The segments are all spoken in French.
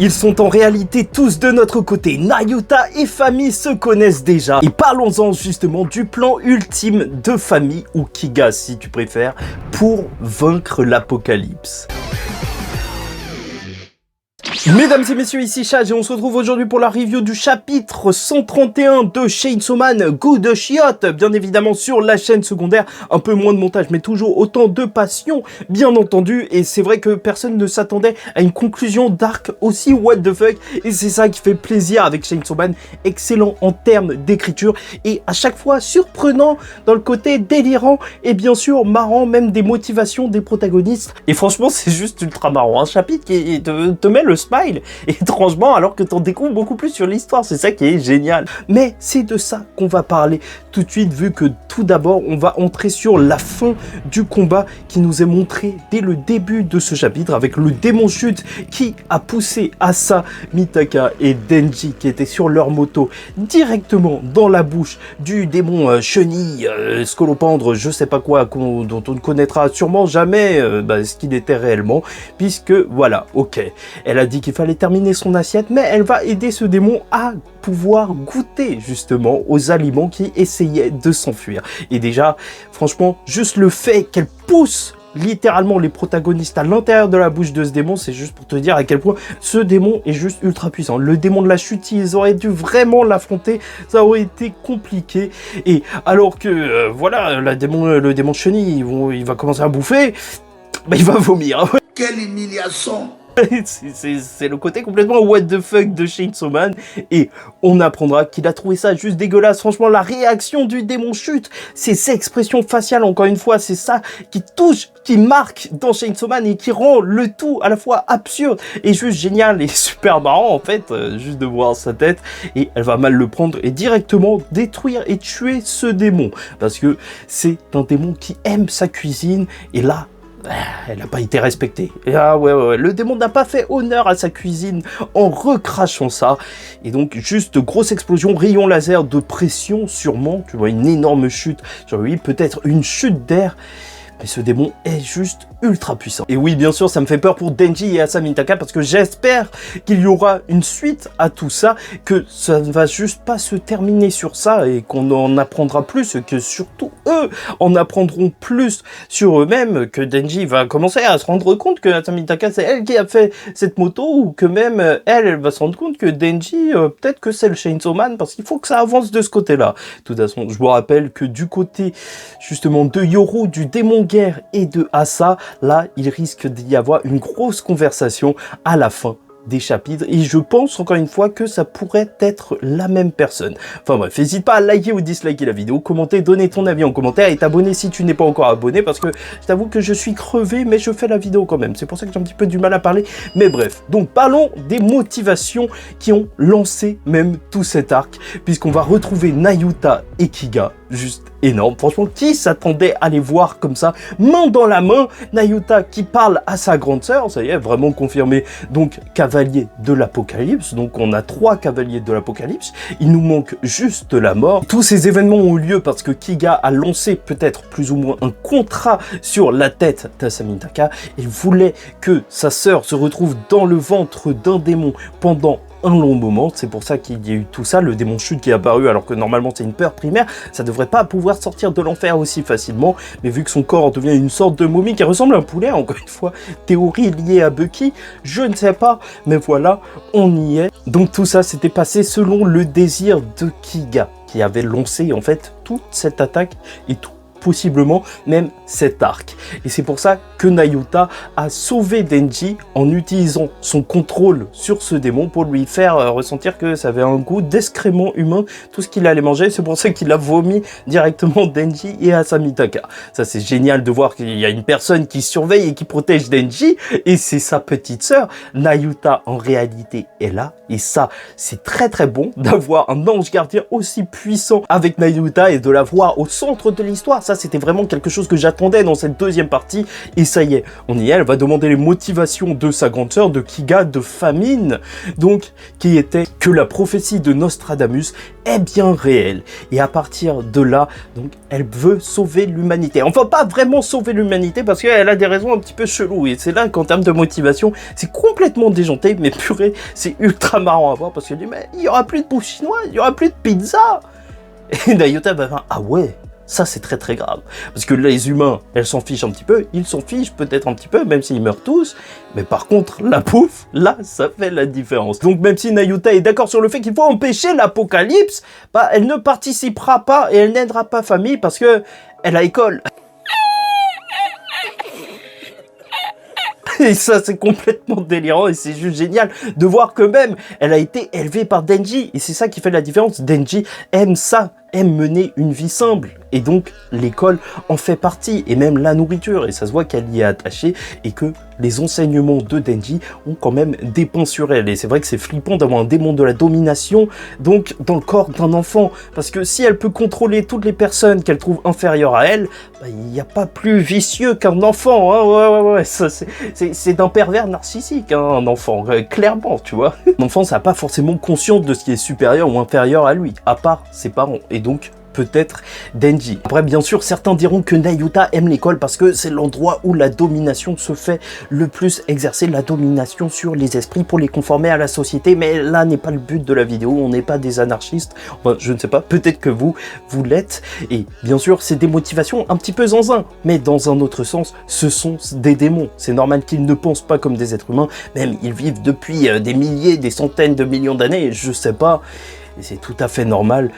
Ils sont en réalité tous de notre côté. Nayuta et Fami se connaissent déjà. Et parlons-en justement du plan ultime de Fami, ou Kiga si tu préfères, pour vaincre l'apocalypse. Mesdames et messieurs, ici Chad et on se retrouve aujourd'hui pour la review du chapitre 131 de Chainsaw Man Good Shot, bien évidemment sur la chaîne secondaire, un peu moins de montage mais toujours autant de passion bien entendu, et c'est vrai que personne ne s'attendait à une conclusion d'arc aussi what the fuck, et c'est ça qui fait plaisir avec Chainsaw Man, excellent en termes d'écriture et à chaque fois surprenant dans le côté délirant et bien sûr marrant, même des motivations des protagonistes, et franchement c'est juste ultra marrant, un chapitre qui te met le smile étrangement alors que t'en découvres beaucoup plus sur l'histoire, c'est ça qui est génial. Mais c'est de ça qu'on va parler tout de suite, vu que tout d'abord on va entrer sur la fin du combat qui nous est montré dès le début de ce chapitre avec le démon chute qui a poussé Asa, Mitaka et Denji qui étaient sur leur moto directement dans la bouche du démon chenille, scolopendre, je sais pas quoi, dont on ne connaîtra sûrement jamais ce qu'il était réellement, puisque voilà, ok, elle a dit qu'il fallait terminer son assiette, mais elle va aider ce démon à pouvoir goûter justement aux aliments qui essayaient de s'enfuir. Et déjà, franchement, juste le fait qu'elle pousse littéralement les protagonistes à l'intérieur de la bouche de ce démon, c'est juste pour te dire à quel point ce démon est juste ultra puissant. Le démon de la chute, ils auraient dû vraiment l'affronter, ça aurait été compliqué. Et alors que, voilà, le démon chenille, il va commencer à bouffer, il va vomir. Quelle humiliation! C'est le côté complètement what the fuck de Chainsaw Man, et on apprendra qu'il a trouvé ça juste dégueulasse. Franchement, la réaction du démon chute, ses expressions faciales, encore une fois, c'est ça qui touche, qui marque dans Chainsaw Man et qui rend le tout à la fois absurde et juste génial et super marrant en fait, juste de voir sa tête, et elle va mal le prendre et directement détruire et tuer ce démon, parce que c'est un démon qui aime sa cuisine, et là, elle n'a pas été respectée. Et ah ouais, le démon n'a pas fait honneur à sa cuisine en recrachant ça. Et donc, juste grosse explosion, rayon laser de pression sûrement. Tu vois, une énorme chute. Genre, oui, peut-être une chute d'air. Mais ce démon est juste ultra puissant. Et oui, bien sûr, ça me fait peur pour Denji et Asa Mitaka, parce que j'espère qu'il y aura une suite à tout ça, que ça ne va juste pas se terminer sur ça et qu'on en apprendra plus, que surtout eux en apprendront plus sur eux-mêmes, que Denji va commencer à se rendre compte que Asa Mitaka, c'est elle qui a fait cette moto, ou que même elle va se rendre compte que Denji, peut-être que c'est le Chainsaw Man, parce qu'il faut que ça avance de ce côté-là. De toute façon, je vous rappelle que du côté justement de Yoru, du démon guerre et de Asa, là, il risque d'y avoir une grosse conversation à la fin des chapitres, et je pense encore une fois que ça pourrait être la même personne. Enfin bref, n'hésite pas à liker ou disliker la vidéo, commenter, donner ton avis en commentaire et t'abonner si tu n'es pas encore abonné, parce que je t'avoue que je suis crevé, mais je fais la vidéo quand même, c'est pour ça que j'ai un petit peu du mal à parler, mais bref. Donc parlons des motivations qui ont lancé même tout cet arc, puisqu'on va retrouver Nayuta et Kiga, juste énorme. Franchement, qui s'attendait à les voir comme ça, main dans la main, Nayuta qui parle à sa grande sœur, ça y est, vraiment confirmé, donc cavalier de l'apocalypse, donc on a 3 cavaliers de l'apocalypse, il nous manque juste la mort. Tous ces événements ont eu lieu parce que Kiga a lancé peut-être plus ou moins un contrat sur la tête d'Asa Mitaka, et voulait que sa sœur se retrouve dans le ventre d'un démon pendant un long moment. C'est pour ça qu'il y a eu tout ça, le démon chute qui est apparu alors que normalement c'est une peur primaire, ça devrait pas pouvoir sortir de l'enfer aussi facilement, mais vu que son corps devient une sorte de momie qui ressemble à un poulet, encore une fois, théorie liée à Bucky, je ne sais pas, mais voilà, on y est. Donc tout ça s'était passé selon le désir de Kiga, qui avait lancé en fait toute cette attaque et tout possiblement même cet arc. Et c'est pour ça que Nayuta a sauvé Denji en utilisant son contrôle sur ce démon pour lui faire ressentir que ça avait un goût d'excrément humain, tout ce qu'il allait manger. C'est pour ça qu'il a vomi directement Denji et Asa Mitaka. Ça, c'est génial de voir qu'il y a une personne qui surveille et qui protège Denji, et c'est sa petite sœur. Nayuta en réalité est là, et ça, c'est très très bon d'avoir un ange gardien aussi puissant avec Nayuta et de la voir au centre de l'histoire. Ça, c'était vraiment quelque chose que j'attendais dans cette deuxième partie. Et ça y est, on y est. Elle va demander les motivations de sa grande sœur, de Kiga, de Famine, donc, qui était que la prophétie de Nostradamus est bien réelle. Et à partir de là, donc, elle veut sauver l'humanité. Enfin, pas vraiment sauver l'humanité, parce qu'elle a des raisons un petit peu cheloues. Et c'est là qu'en termes de motivation, c'est complètement déjanté, mais purée, c'est ultra marrant à voir, parce qu'elle dit, mais il y aura plus de bouffe chinoise, il y aura plus de pizza. Et Nayota va faire, ah ouais, ça c'est très très grave. Parce que les humains, elles s'en fichent un petit peu, ils s'en fichent peut-être un petit peu, même s'ils meurent tous. Mais par contre, la bouffe, là, ça fait la différence. Donc même si Nayota est d'accord sur le fait qu'il faut empêcher l'apocalypse, bah elle ne participera pas et elle n'aidera pas Famille parce que elle a école. Et ça, c'est complètement délirant et c'est juste génial de voir que même elle a été élevée par Denji. Et c'est ça qui fait la différence. Denji aime ça, aime mener une vie simple. Et donc, l'école en fait partie, et même la nourriture. Et ça se voit qu'elle y est attachée et que les enseignements de Denji ont quand même dépeint sur elle. Et c'est vrai que c'est flippant d'avoir un démon de la domination, donc, dans le corps d'un enfant. Parce que si elle peut contrôler toutes les personnes qu'elle trouve inférieures à elle, bah, il n'y a pas plus vicieux qu'un enfant. Hein. Ouais, ça, c'est d'un pervers narcissique, hein, un enfant, clairement, tu vois. Un enfant, ça n'a pas forcément conscience de ce qui est supérieur ou inférieur à lui, à part ses parents. Et donc, peut-être Denji. Après, bien sûr, certains diront que Nayota aime l'école parce que c'est l'endroit où la domination se fait le plus exercer, la domination sur les esprits pour les conformer à la société. Mais là n'est pas le but de la vidéo, on n'est pas des anarchistes. Enfin, je ne sais pas, peut-être que vous l'êtes. Et bien sûr, c'est des motivations un petit peu zinzin. Mais dans un autre sens, ce sont des démons. C'est normal qu'ils ne pensent pas comme des êtres humains. Même, ils vivent depuis des milliers, des centaines de millions d'années, je sais pas. Et c'est tout à fait normal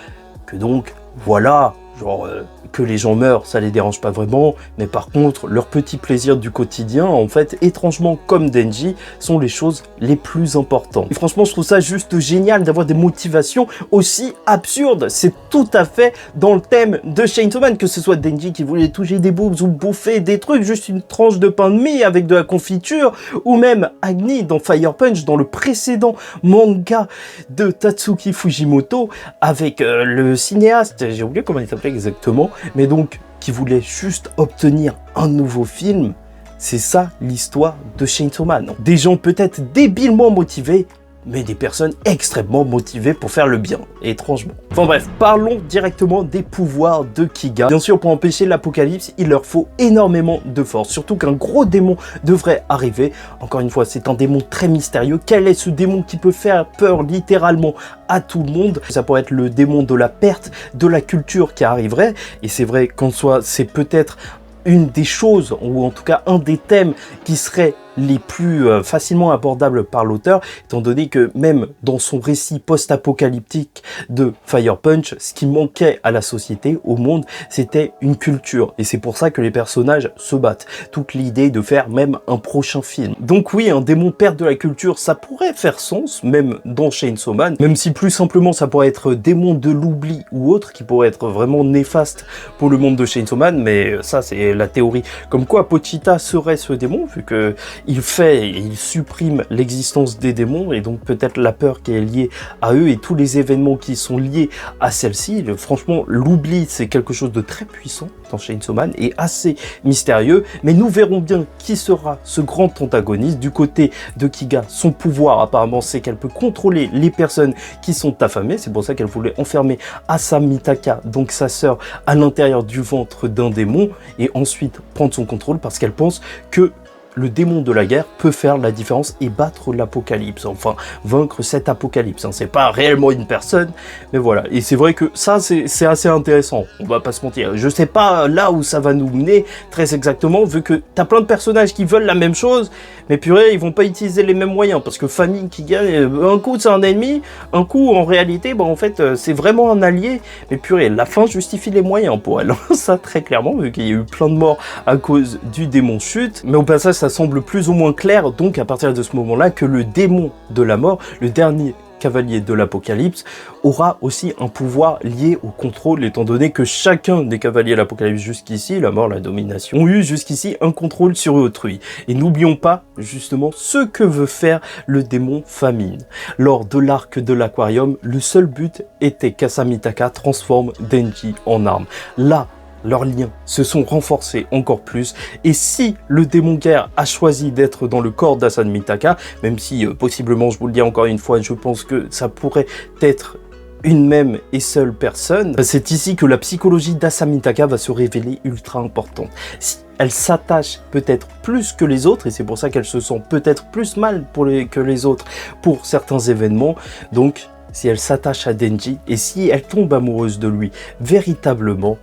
que donc, voilà, genre que les gens meurent, ça les dérange pas vraiment, mais par contre, leurs petits plaisirs du quotidien, en fait, étrangement comme Denji, sont les choses les plus importantes. Et franchement, je trouve ça juste génial d'avoir des motivations aussi absurdes. C'est tout à fait dans le thème de Chainsaw Man, que ce soit Denji qui voulait toucher des boobs ou bouffer des trucs, juste une tranche de pain de mie avec de la confiture, ou même Agni dans Fire Punch, dans le précédent manga de Tatsuki Fujimoto, avec le cinéaste, j'ai oublié comment il s'appelait exactement, mais donc qui voulait juste obtenir un nouveau film. C'est ça l'histoire de Chainsaw Man. Des gens peut-être débilement motivés, mais des personnes extrêmement motivées pour faire le bien, étrangement. Enfin bref, parlons directement des pouvoirs de Kiga. Bien sûr, pour empêcher l'apocalypse, il leur faut énormément de force, surtout qu'un gros démon devrait arriver. Encore une fois, c'est un démon très mystérieux. Quel est ce démon qui peut faire peur littéralement à tout le monde? Ça pourrait être le démon de la perte de la culture qui arriverait, et c'est vrai qu'en soi, c'est peut-être une des choses, ou en tout cas un des thèmes qui serait les plus facilement abordables par l'auteur, étant donné que même dans son récit post-apocalyptique de Fire Punch, ce qui manquait à la société, au monde, c'était une culture. Et c'est pour ça que les personnages se battent. Toute l'idée de faire même un prochain film. Donc oui, un démon perte de la culture, ça pourrait faire sens, même dans Chainsaw Man, même si plus simplement ça pourrait être démon de l'oubli ou autre, qui pourrait être vraiment néfaste pour le monde de Chainsaw Man, mais ça c'est la théorie. Comme quoi Pochita serait ce démon, vu que il fait et il supprime l'existence des démons et donc peut-être la peur qui est liée à eux et tous les événements qui sont liés à celle-ci. Franchement, l'oubli, c'est quelque chose de très puissant dans Chainsaw Man et assez mystérieux, mais nous verrons bien qui sera ce grand antagoniste. Du côté de Kiga, son pouvoir apparemment c'est qu'elle peut contrôler les personnes qui sont affamées, c'est pour ça qu'elle voulait enfermer Asa Mitaka, donc sa sœur, à l'intérieur du ventre d'un démon et ensuite prendre son contrôle parce qu'elle pense que le démon de la guerre peut faire la différence et battre l'apocalypse, enfin vaincre cet apocalypse. Hein. C'est pas réellement une personne, mais voilà. Et c'est vrai que ça, c'est assez intéressant, on va pas se mentir. Je sais pas là où ça va nous mener très exactement, vu que t'as plein de personnages qui veulent la même chose, mais purée, ils vont pas utiliser les mêmes moyens, parce que Famine qui gagne, un coup c'est un ennemi, un coup en réalité, bah en fait c'est vraiment un allié, mais purée, la fin justifie les moyens pour elle. Ça très clairement, vu qu'il y a eu plein de morts à cause du démon chute, mais au passage ça semble plus ou moins clair, donc à partir de ce moment-là, que le démon de la mort, le dernier cavalier de l'apocalypse, aura aussi un pouvoir lié au contrôle, étant donné que chacun des cavaliers de l'apocalypse jusqu'ici, la mort, la domination, ont eu jusqu'ici un contrôle sur autrui. Et n'oublions pas justement ce que veut faire le démon Famine. Lors de l'arc de l'aquarium, le seul but était qu'Asa Mitaka transforme Denji en arme. Là leurs liens se sont renforcés encore plus. Et si le démon guerre a choisi d'être dans le corps d'Asami Mitaka, même si possiblement, je vous le dis encore une fois, je pense que ça pourrait être une même et seule personne, c'est ici que la psychologie d'Asami Mitaka va se révéler ultra importante. Si elle s'attache peut-être plus que les autres, et c'est pour ça qu'elle se sent peut-être plus mal que les autres pour certains événements, donc si elle s'attache à Denji, et si elle tombe amoureuse de lui véritablement,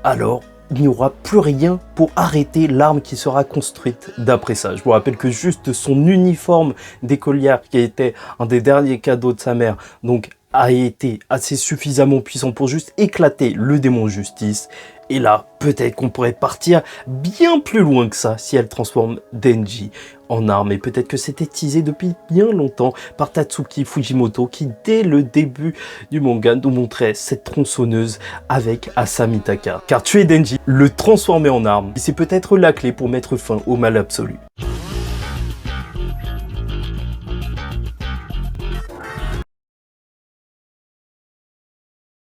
alors il n'y aura plus rien pour arrêter l'arme qui sera construite d'après ça. Je vous rappelle que juste son uniforme d'écolière, qui était un des derniers cadeaux de sa mère, donc a été assez suffisamment puissant pour juste éclater le démon justice. Et là, peut-être qu'on pourrait partir bien plus loin que ça si elle transforme Denji en arme. Et peut-être que c'était teasé depuis bien longtemps par Tatsuki Fujimoto qui, dès le début du manga, nous montrait cette tronçonneuse avec Asami Mitaka. Car tuer Denji, le transformer en arme, c'est peut-être la clé pour mettre fin au mal absolu.